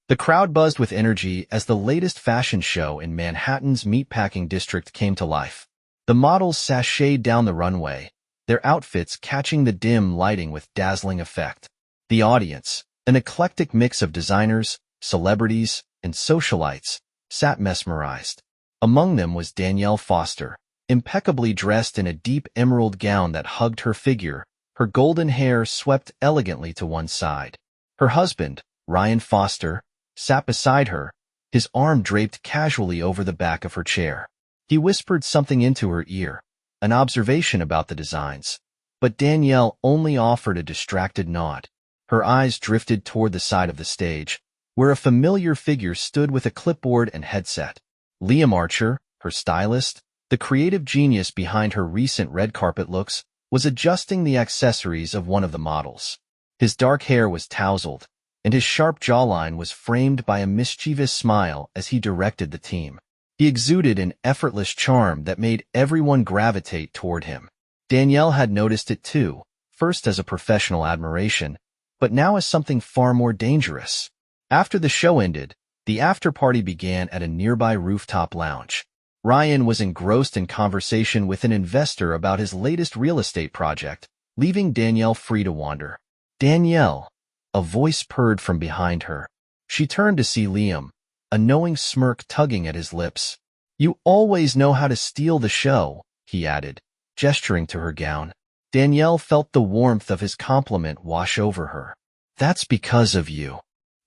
The crowd buzzed with energy as the latest fashion show in Manhattan's meatpacking district came to life. The models sashayed down the runway, their outfits catching the dim lighting with dazzling effect. The audience, an eclectic mix of designers, celebrities, and socialites, sat mesmerized. Among them was Danielle Foster, impeccably dressed in a deep emerald gown that hugged her figure, her golden hair swept elegantly to one side. Her husband, Ryan Foster, sat beside her, his arm draped casually over the back of her chair. He whispered something into her ear, an observation about the designs, but Danielle only offered a distracted nod. Her eyes drifted toward the side of the stage, where a familiar figure stood with a clipboard and headset. Liam Archer, her stylist, the creative genius behind her recent red carpet looks, was adjusting the accessories of one of the models. His dark hair was tousled, and his sharp jawline was framed by a mischievous smile as he directed the team. He exuded an effortless charm that made everyone gravitate toward him. Danielle had noticed it too, first as a professional admiration, but now as something far more dangerous. After the show ended, the after-party began at a nearby rooftop lounge. Ryan was engrossed in conversation with an investor about his latest real estate project, leaving Danielle free to wander. Danielle, a voice purred from behind her. She turned to see Liam, a knowing smirk tugging at his lips. "You always know how to steal the show," he added, gesturing to her gown. Danielle felt the warmth of his compliment wash over her. "That's because of you."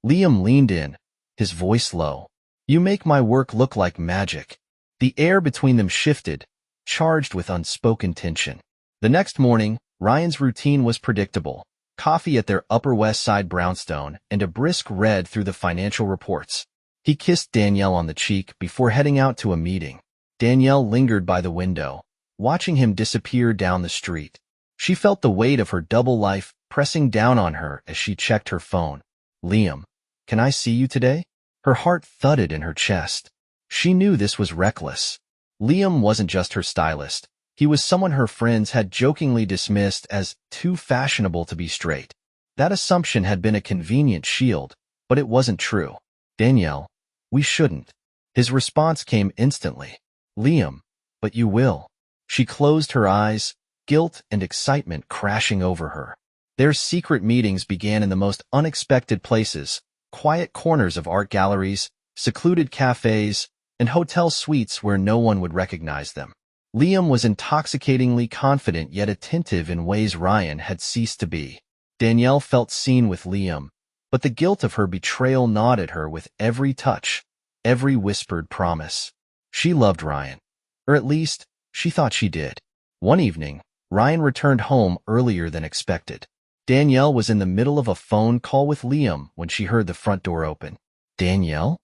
Liam leaned in, his voice low. "You make my work look like magic." The air between them shifted, charged with unspoken tension. The next morning, Ryan's routine was predictable. Coffee at their Upper West Side brownstone and a brisk read through the financial reports. He kissed Danielle on the cheek before heading out to a meeting. Danielle lingered by the window, watching him disappear down the street. She felt the weight of her double life pressing down on her as she checked her phone. "Liam, can I see you today?" Her heart thudded in her chest. She knew this was reckless. Liam wasn't just her stylist. He was someone her friends had jokingly dismissed as too fashionable to be straight. That assumption had been a convenient shield, but it wasn't true. "Danielle, we shouldn't." His response came instantly. "Liam, but you will." She closed her eyes, guilt and excitement crashing over her. Their secret meetings began in the most unexpected places, quiet corners of art galleries, secluded cafes, and hotel suites where no one would recognize them. Liam was intoxicatingly confident yet attentive in ways Ryan had ceased to be. Danielle felt seen with Liam, but the guilt of her betrayal gnawed at her with every touch, every whispered promise. She loved Ryan, or at least, she thought she did. One evening, Ryan returned home earlier than expected. Danielle was in the middle of a phone call with Liam when she heard the front door open. "Danielle?"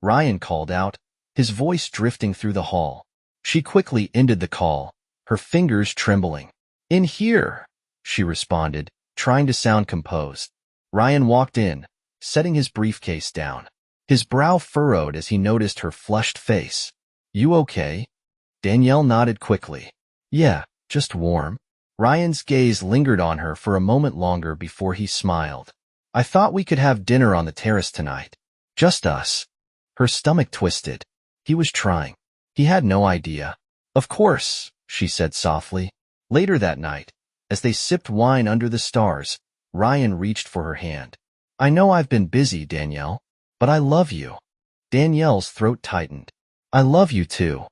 Ryan called out, his voice drifting through the hall. She quickly ended the call, her fingers trembling. "In here," she responded, trying to sound composed. Ryan walked in, setting his briefcase down. His brow furrowed as he noticed her flushed face. "You okay?" Danielle nodded quickly. "Yeah, just warm." Ryan's gaze lingered on her for a moment longer before he smiled. "I thought we could have dinner on the terrace tonight. Just us." Her stomach twisted. He was trying. He had no idea. "Of course," she said softly. Later that night, as they sipped wine under the stars, Ryan reached for her hand. "I know I've been busy, Danielle, but I love you." Danielle's throat tightened. "I love you too."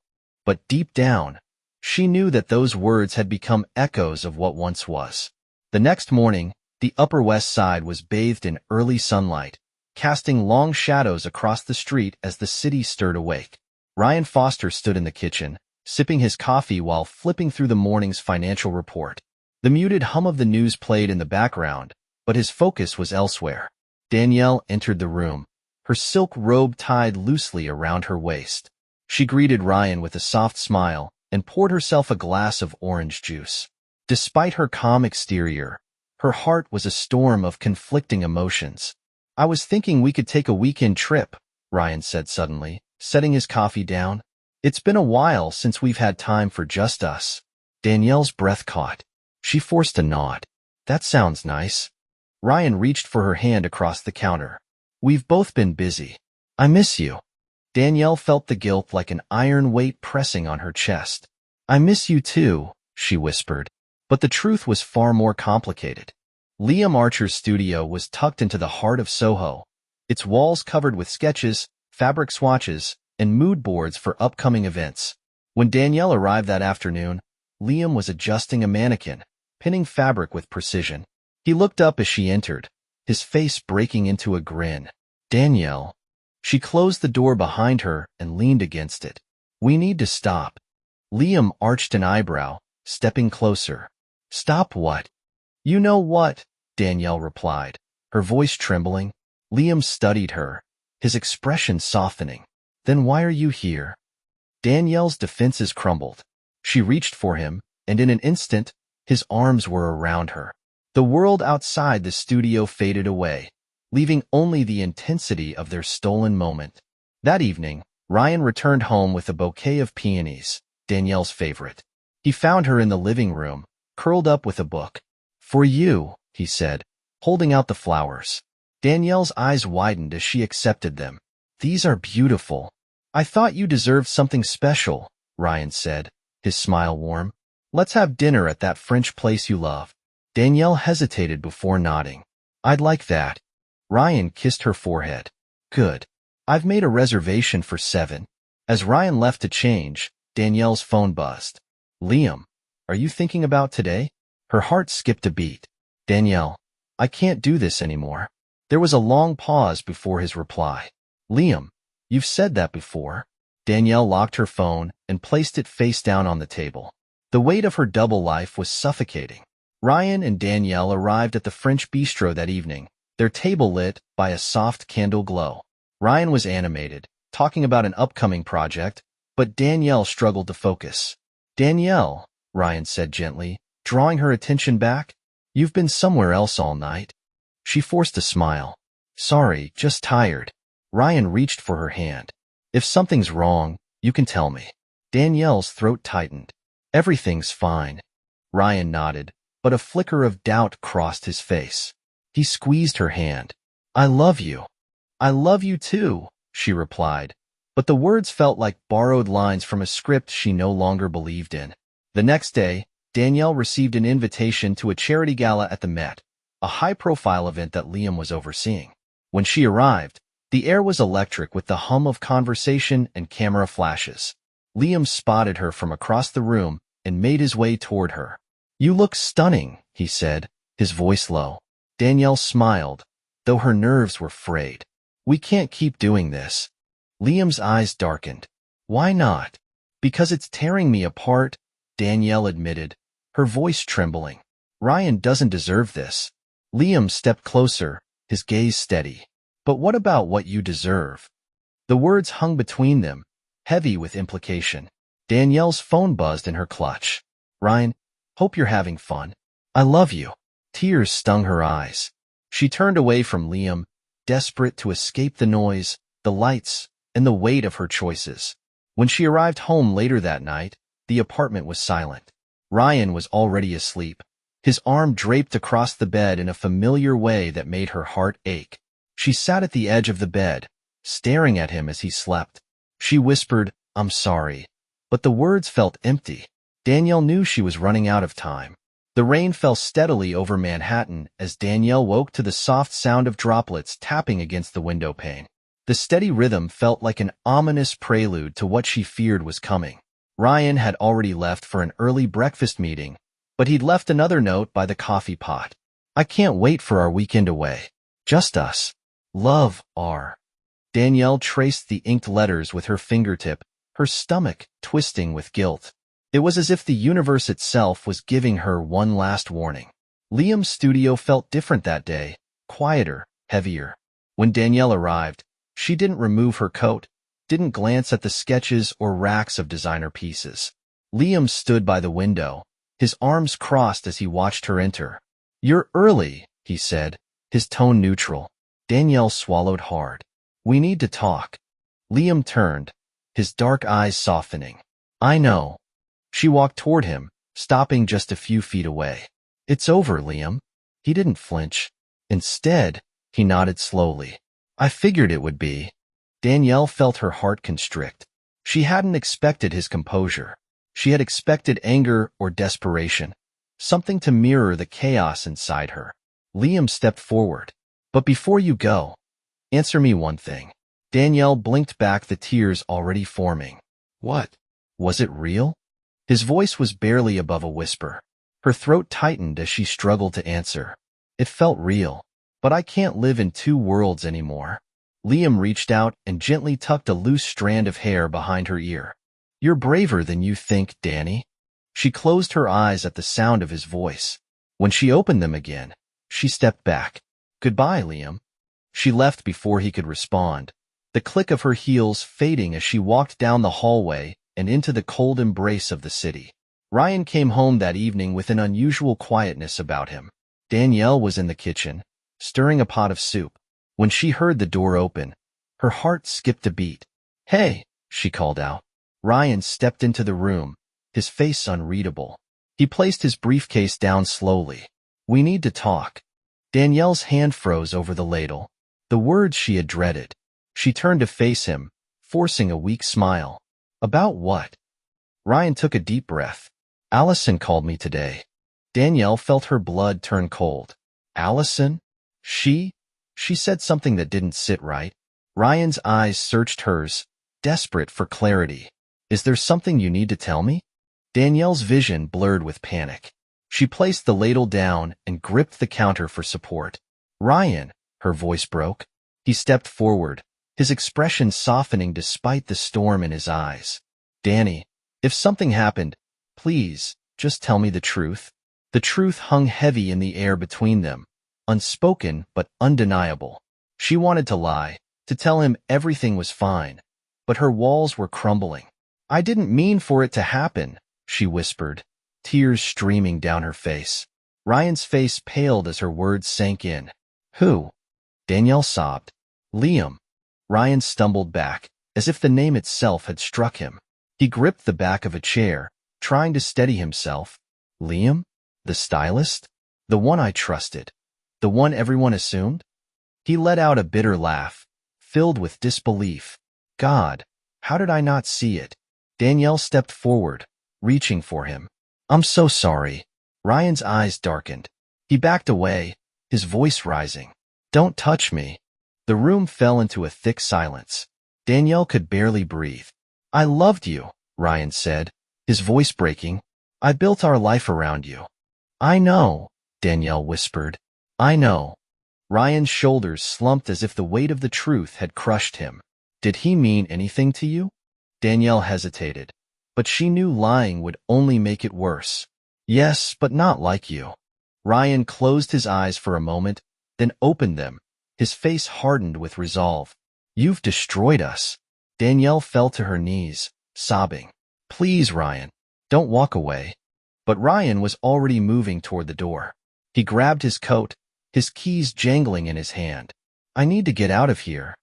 But deep down, she knew that those words had become echoes of what once was. The next morning, the Upper West Side was bathed in early sunlight, casting long shadows across the street as the city stirred awake. Ryan Foster stood in the kitchen, sipping his coffee while flipping through the morning's financial report. The muted hum of the news played in the background, but his focus was elsewhere. Danielle entered the room, her silk robe tied loosely around her waist. She greeted Ryan with a soft smile and poured herself a glass of orange juice. Despite her calm exterior, her heart was a storm of conflicting emotions. "I was thinking we could take a weekend trip," Ryan said suddenly, setting his coffee down. "It's been a while since we've had time for just us." Danielle's breath caught. She forced a nod. "That sounds nice." Ryan reached for her hand across the counter. We've both been busy. I miss you. Danielle felt the guilt like an iron weight pressing on her chest. I miss you too, she whispered. But the truth was far more complicated. Liam Archer's studio was tucked into the heart of Soho, its walls covered with sketches, fabric swatches, and mood boards for upcoming events. When Danielle arrived that afternoon, Liam was adjusting a mannequin, pinning fabric with precision. He looked up as she entered, his face breaking into a grin. Danielle. She closed the door behind her and leaned against it. We need to stop. Liam arched an eyebrow, stepping closer. Stop what? You know what, Danielle replied, her voice trembling. Liam studied her, his expression softening. Then why are you here? Danielle's defenses crumbled. She reached for him, and in an instant, his arms were around her. The world outside the studio faded away, leaving only the intensity of their stolen moment. That evening, Ryan returned home with a bouquet of peonies, Danielle's favorite. He found her in the living room, curled up with a book. For you, he said, holding out the flowers. Danielle's eyes widened as she accepted them. These are beautiful. I thought you deserved something special, Ryan said, his smile warm. Let's have dinner at that French place you love. Danielle hesitated before nodding. I'd like that. Ryan kissed her forehead. Good. I've made a reservation for 7. As Ryan left to change, Danielle's phone buzzed. Liam, are you thinking about today? Her heart skipped a beat. Danielle, I can't do this anymore. There was a long pause before his reply. Liam, you've said that before. Danielle locked her phone and placed it face down on the table. The weight of her double life was suffocating. Ryan and Danielle arrived at the French bistro that evening, their table lit by a soft candle glow. Ryan was animated, talking about an upcoming project, but Danielle struggled to focus. Danielle, Ryan said gently, drawing her attention back, you've been somewhere else all night. She forced a smile. Sorry, just tired. Ryan reached for her hand. If something's wrong, you can tell me. Danielle's throat tightened. Everything's fine. Ryan nodded, but a flicker of doubt crossed his face. He squeezed her hand. I love you. I love you too, she replied, but the words felt like borrowed lines from a script she no longer believed in. The next day, Danielle received an invitation to a charity gala at the Met, a high-profile event that Liam was overseeing. When she arrived, the air was electric with the hum of conversation and camera flashes. Liam spotted her from across the room and made his way toward her. You look stunning, he said, his voice low. Danielle smiled, though her nerves were frayed. We can't keep doing this. Liam's eyes darkened. Why not? Because it's tearing me apart, Danielle admitted, her voice trembling. Ryan doesn't deserve this. Liam stepped closer, his gaze steady. But what about what you deserve? The words hung between them, heavy with implication. Danielle's phone buzzed in her clutch. Ryan, hope you're having fun. I love you. Tears stung her eyes. She turned away from Liam, desperate to escape the noise, the lights, and the weight of her choices. When she arrived home later that night, the apartment was silent. Ryan was already asleep, his arm draped across the bed in a familiar way that made her heart ache. She sat at the edge of the bed, staring at him as he slept. She whispered, I'm sorry, but the words felt empty. Danielle knew she was running out of time. The rain fell steadily over Manhattan as Danielle woke to the soft sound of droplets tapping against the window pane. The steady rhythm felt like an ominous prelude to what she feared was coming. Ryan had already left for an early breakfast meeting, but he'd left another note by the coffee pot. I can't wait for our weekend away. Just us. Love, R. Danielle traced the inked letters with her fingertip, her stomach twisting with guilt. It was as if the universe itself was giving her one last warning. Liam's studio felt different that day, quieter, heavier. When Danielle arrived, she didn't remove her coat, didn't glance at the sketches or racks of designer pieces. Liam stood by the window, his arms crossed as he watched her enter. You're early, he said, his tone neutral. Danielle swallowed hard. We need to talk. Liam turned, his dark eyes softening. I know. She walked toward him, stopping just a few feet away. It's over, Liam. He didn't flinch. Instead, he nodded slowly. I figured it would be. Danielle felt her heart constrict. She hadn't expected his composure. She had expected anger or desperation, something to mirror the chaos inside her. Liam stepped forward. But before you go, answer me one thing. Danielle blinked back, the tears already forming. What? Was it real? His voice was barely above a whisper. Her throat tightened as she struggled to answer. It felt real. But I can't live in two worlds anymore. Liam reached out and gently tucked a loose strand of hair behind her ear. You're braver than you think, Danny. She closed her eyes at the sound of his voice. When she opened them again, she stepped back. Goodbye, Liam. She left before he could respond, the click of her heels fading as she walked down the hallway and into the cold embrace of the city. Ryan came home that evening with an unusual quietness about him. Danielle was in the kitchen, stirring a pot of soup. When she heard the door open, her heart skipped a beat. Hey, she called out. Ryan stepped into the room, his face unreadable. He placed his briefcase down slowly. We need to talk. Danielle's hand froze over the ladle, the words she had dreaded. She turned to face him, forcing a weak smile. About what? Ryan took a deep breath. Allison called me today. Danielle felt her blood turn cold. Allison? She said something that didn't sit right. Ryan's eyes searched hers, desperate for clarity. Is there something you need to tell me? Danielle's vision blurred with panic. She placed the ladle down and gripped the counter for support. Ryan, her voice broke. He stepped forward, his expression softening despite the storm in his eyes. Danny, if something happened, please, just tell me the truth. The truth hung heavy in the air between them, unspoken but undeniable. She wanted to lie, to tell him everything was fine, but her walls were crumbling. I didn't mean for it to happen, she whispered, tears streaming down her face. Ryan's face paled as her words sank in. Who? Danielle sobbed. Liam. Ryan stumbled back, as if the name itself had struck him. He gripped the back of a chair, trying to steady himself. Liam? The stylist? The one I trusted? The one everyone assumed? He let out a bitter laugh, filled with disbelief. God, how did I not see it? Danielle stepped forward, reaching for him. I'm so sorry. Ryan's eyes darkened. He backed away, his voice rising. Don't touch me. The room fell into a thick silence. Danielle could barely breathe. I loved you, Ryan said, his voice breaking. I built our life around you. I know, Danielle whispered. I know. Ryan's shoulders slumped as if the weight of the truth had crushed him. Did he mean anything to you? Danielle hesitated, but she knew lying would only make it worse. Yes, but not like you. Ryan closed his eyes for a moment, then opened them, his face hardened with resolve. You've destroyed us. Danielle fell to her knees, sobbing. Please, Ryan, don't walk away. But Ryan was already moving toward the door. He grabbed his coat, his keys jangling in his hand. I need to get out of here.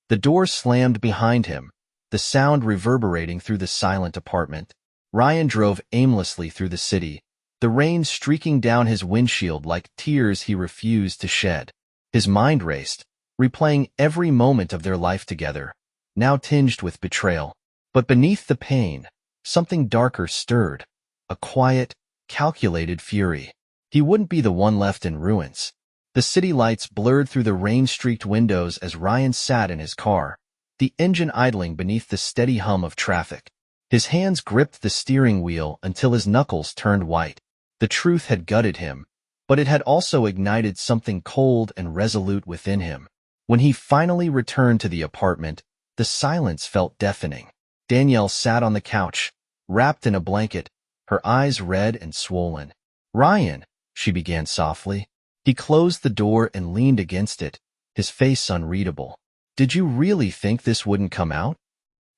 The door slammed behind him, the sound reverberating through the silent apartment. Ryan drove aimlessly through the city, the rain streaking down his windshield like tears he refused to shed. His mind raced, replaying every moment of their life together, now tinged with betrayal. But beneath the pain, something darker stirred, a quiet, calculated fury. He wouldn't be the one left in ruins. The city lights blurred through the rain-streaked windows as Ryan sat in his car, the engine idling beneath the steady hum of traffic. His hands gripped the steering wheel until his knuckles turned white. The truth had gutted him, but it had also ignited something cold and resolute within him. When he finally returned to the apartment, the silence felt deafening. Danielle sat on the couch, wrapped in a blanket, her eyes red and swollen. Ryan, she began softly. He closed the door and leaned against it, his face unreadable. Did you really think this wouldn't come out?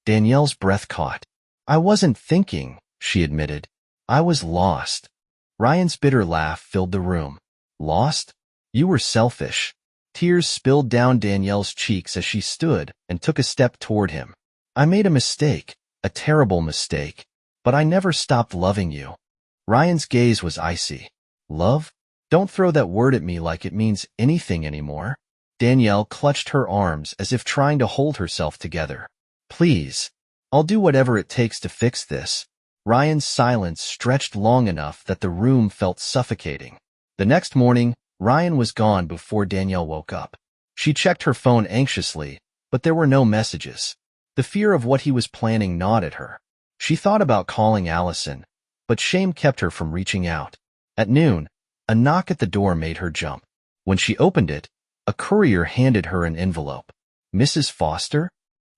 Danielle's breath caught. I wasn't thinking, she admitted. I was lost. Ryan's bitter laugh filled the room. Lost? You were selfish. Tears spilled down Danielle's cheeks as she stood and took a step toward him. I made a mistake, a terrible mistake, but I never stopped loving you. Ryan's gaze was icy. Love? Don't throw that word at me like it means anything anymore. Danielle clutched her arms as if trying to hold herself together. Please, I'll do whatever it takes to fix this. Ryan's silence stretched long enough that the room felt suffocating. The next morning, Ryan was gone before Danielle woke up. She checked her phone anxiously, but there were no messages. The fear of what he was planning gnawed at her. She thought about calling Allison, but shame kept her from reaching out. At noon, a knock at the door made her jump. When she opened it, a courier handed her an envelope. Mrs. Foster?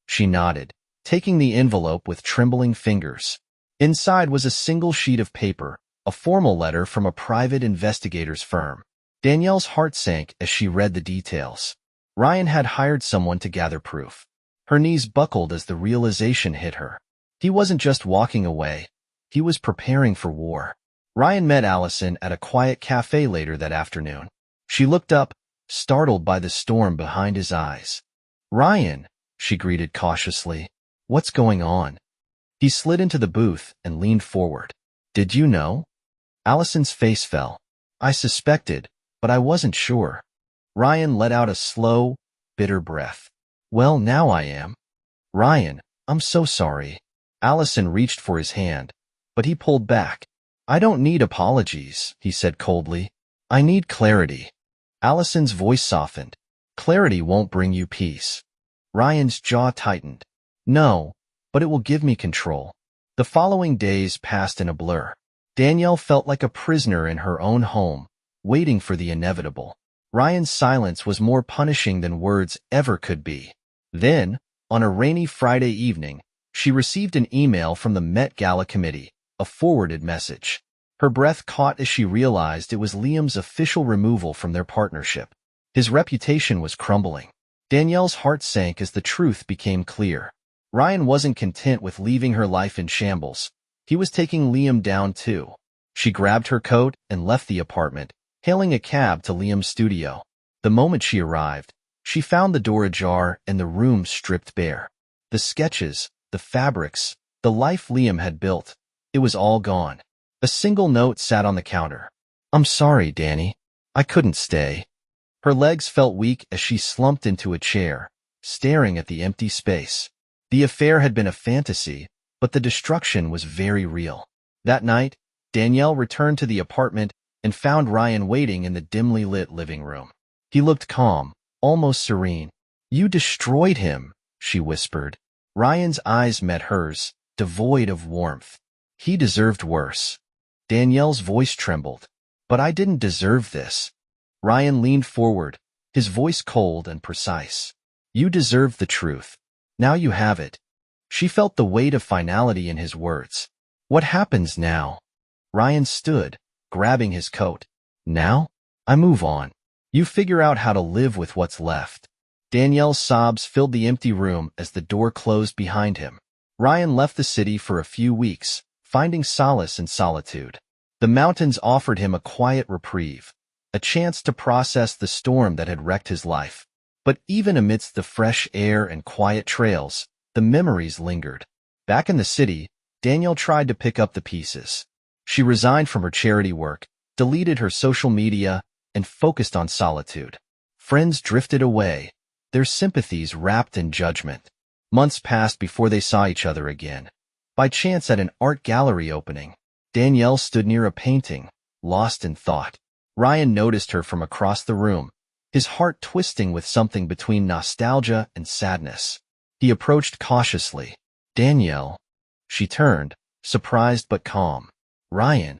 She nodded, taking the envelope with trembling fingers. Inside was a single sheet of paper, a formal letter from a private investigator's firm. Danielle's heart sank as she read the details. Ryan had hired someone to gather proof. Her knees buckled as the realization hit her. He wasn't just walking away. He was preparing for war. Ryan met Allison at a quiet cafe later that afternoon. She looked up, startled by the storm behind his eyes. Ryan, she greeted cautiously. What's going on? He slid into the booth and leaned forward. Did you know? Allison's face fell. I suspected, but I wasn't sure. Ryan let out a slow, bitter breath. Well, now I am. Ryan, I'm so sorry. Allison reached for his hand, but he pulled back. I don't need apologies, he said coldly. I need clarity. Allison's voice softened. Clarity won't bring you peace. Ryan's jaw tightened. No, but it will give me control. The following days passed in a blur. Danielle felt like a prisoner in her own home, waiting for the inevitable. Ryan's silence was more punishing than words ever could be. Then, on a rainy Friday evening, she received an email from the Met Gala committee, a forwarded message. Her breath caught as she realized it was Liam's official removal from their partnership. His reputation was crumbling. Danielle's heart sank as the truth became clear. Ryan wasn't content with leaving her life in shambles. He was taking Liam down too. She grabbed her coat and left the apartment, hailing a cab to Liam's studio. The moment she arrived, she found the door ajar and the room stripped bare. The sketches, the fabrics, the life Liam had built, it was all gone. A single note sat on the counter. I'm sorry, Danny. I couldn't stay. Her legs felt weak as she slumped into a chair, staring at the empty space. The affair had been a fantasy, but the destruction was very real. That night, Danielle returned to the apartment and found Ryan waiting in the dimly lit living room. He looked calm, almost serene. You destroyed him, she whispered. Ryan's eyes met hers, devoid of warmth. He deserved worse. Danielle's voice trembled. But I didn't deserve this. Ryan leaned forward, his voice cold and precise. You deserve the truth. Now you have it. She felt the weight of finality in his words. What happens now? Ryan stood, grabbing his coat. Now? I move on. You figure out how to live with what's left. Danielle's sobs filled the empty room as the door closed behind him. Ryan left the city for a few weeks, finding solace in solitude. The mountains offered him a quiet reprieve, a chance to process the storm that had wrecked his life. But even amidst the fresh air and quiet trails, the memories lingered. Back in the city, Danielle tried to pick up the pieces. She resigned from her charity work, deleted her social media, and focused on solitude. Friends drifted away, their sympathies wrapped in judgment. Months passed before they saw each other again. By chance at an art gallery opening, Danielle stood near a painting, lost in thought. Ryan noticed her from across the room, his heart twisting with something between nostalgia and sadness. He approached cautiously. Danielle. She turned, surprised but calm. Ryan.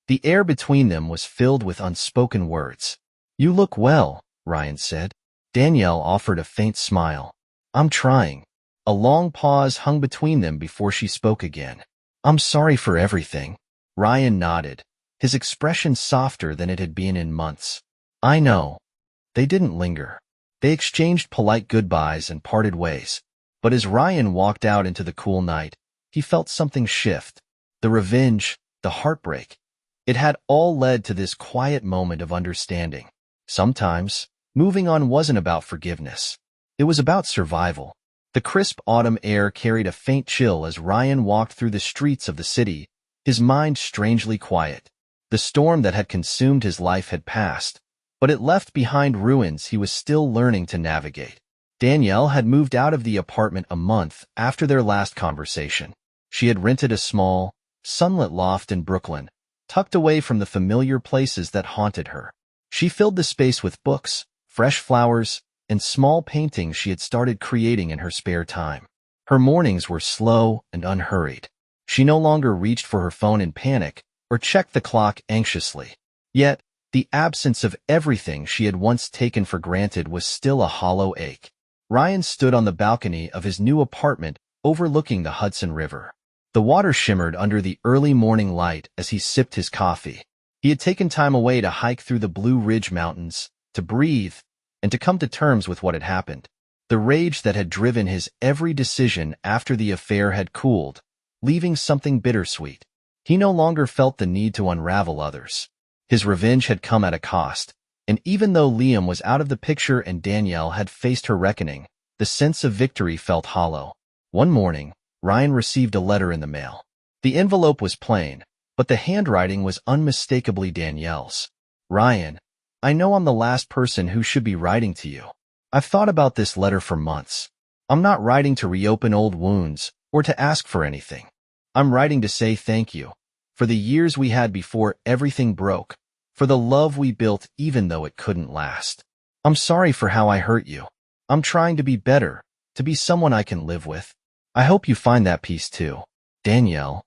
The air between them was filled with unspoken words. You look well, Ryan said. Danielle offered a faint smile. I'm trying. A long pause hung between them before she spoke again. I'm sorry for everything. Ryan nodded, his expression softer than it had been in months. I know. They didn't linger. They exchanged polite goodbyes and parted ways. But as Ryan walked out into the cool night, he felt something shift. The revenge, the heartbreak. It had all led to this quiet moment of understanding. Sometimes, moving on wasn't about forgiveness. It was about survival. The crisp autumn air carried a faint chill as Ryan walked through the streets of the city, his mind strangely quiet. The storm that had consumed his life had passed, but it left behind ruins he was still learning to navigate. Danielle had moved out of the apartment a month after their last conversation. She had rented a small, sunlit loft in Brooklyn, tucked away from the familiar places that haunted her. She filled the space with books, fresh flowers, and small paintings she had started creating in her spare time. Her mornings were slow and unhurried. She no longer reached for her phone in panic or checked the clock anxiously. Yet, the absence of everything she had once taken for granted was still a hollow ache. Ryan stood on the balcony of his new apartment overlooking the Hudson River. The water shimmered under the early morning light as he sipped his coffee. He had taken time away to hike through the Blue Ridge Mountains, to breathe, and to come to terms with what had happened. The rage that had driven his every decision after the affair had cooled, leaving something bittersweet. He no longer felt the need to unravel others. His revenge had come at a cost, and even though Liam was out of the picture and Danielle had faced her reckoning, the sense of victory felt hollow. One morning, Ryan received a letter in the mail. The envelope was plain, but the handwriting was unmistakably Danielle's. "Ryan, I know I'm the last person who should be writing to you. I've thought about this letter for months. I'm not writing to reopen old wounds or to ask for anything. I'm writing to say thank you for the years we had before everything broke, for the love we built even though it couldn't last. I'm sorry for how I hurt you. I'm trying to be better, to be someone I can live with. I hope you find that peace too. Danielle."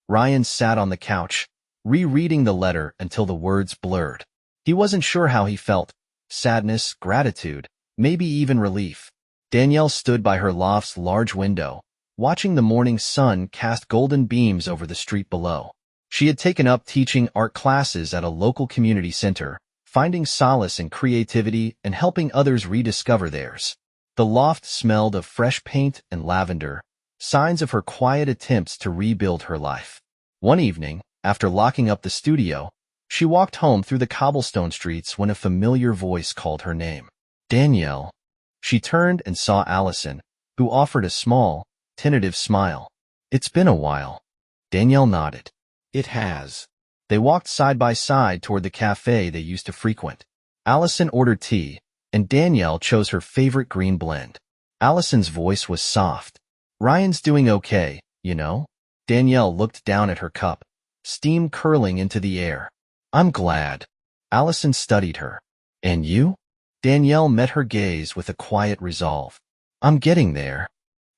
Ryan sat on the couch, rereading the letter until the words blurred. He wasn't sure how he felt. Sadness, gratitude, maybe even relief. Danielle stood by her loft's large window, watching the morning sun cast golden beams over the street below. She had taken up teaching art classes at a local community center, finding solace in creativity and helping others rediscover theirs. The loft smelled of fresh paint and lavender, signs of her quiet attempts to rebuild her life. One evening, after locking up the studio, she walked home through the cobblestone streets when a familiar voice called her name. "Danielle." She turned and saw Allison, who offered a small, tentative smile. "It's been a while." Danielle nodded. "It has." They walked side by side toward the cafe they used to frequent. Allison ordered tea, and Danielle chose her favorite green blend. Allison's voice was soft. "Ryan's doing okay, you know?" Danielle looked down at her cup, steam curling into the air. "I'm glad." Allison studied her. "And you?" Danielle met her gaze with a quiet resolve. "I'm getting there."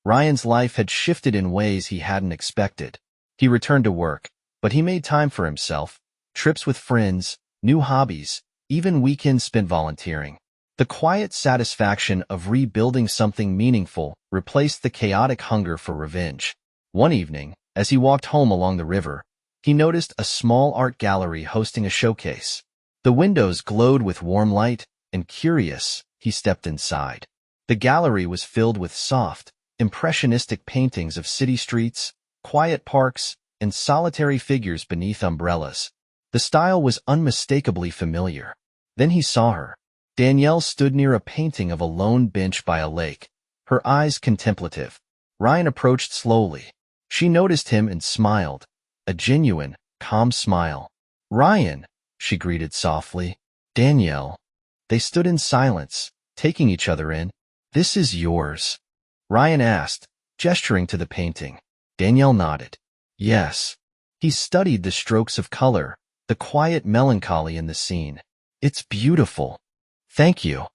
Ryan's life had shifted in ways he hadn't expected. He returned to work, but he made time for himself, trips with friends, new hobbies, even weekends spent volunteering. The quiet satisfaction of rebuilding something meaningful replaced the chaotic hunger for revenge. One evening, as he walked home along the river, he noticed a small art gallery hosting a showcase. The windows glowed with warm light, and curious, he stepped inside. The gallery was filled with soft, impressionistic paintings of city streets, quiet parks, and solitary figures beneath umbrellas. The style was unmistakably familiar. Then he saw her. Danielle stood near a painting of a lone bench by a lake, her eyes contemplative. Ryan approached slowly. She noticed him and smiled, a genuine, calm smile. "Ryan," she greeted softly. "Danielle." They stood in silence, taking each other in. "This is yours?" Ryan asked, gesturing to the painting. Danielle nodded. "Yes." He studied the strokes of color, the quiet melancholy in the scene. "It's beautiful." "Thank you."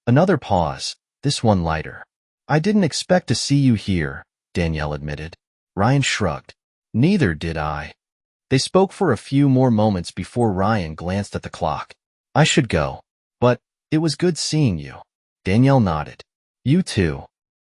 Another pause, this one lighter. "I didn't expect to see you here," Danielle admitted. Ryan shrugged. "Neither did I." They spoke for a few more moments before Ryan glanced at the clock. "I should go. But it was good seeing you." Danielle nodded. "You too."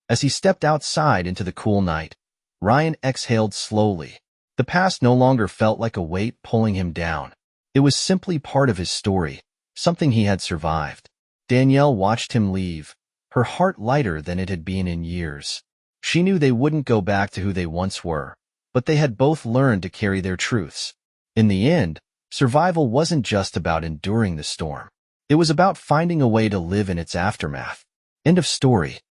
As he stepped outside into the cool night, Ryan exhaled slowly. The past no longer felt like a weight pulling him down. It was simply part of his story, something he had survived. Danielle watched him leave, her heart lighter than it had been in years. She knew they wouldn't go back to who they once were, but they had both learned to carry their truths. In the end, survival wasn't just about enduring the storm. It was about finding a way to live in its aftermath. End of story.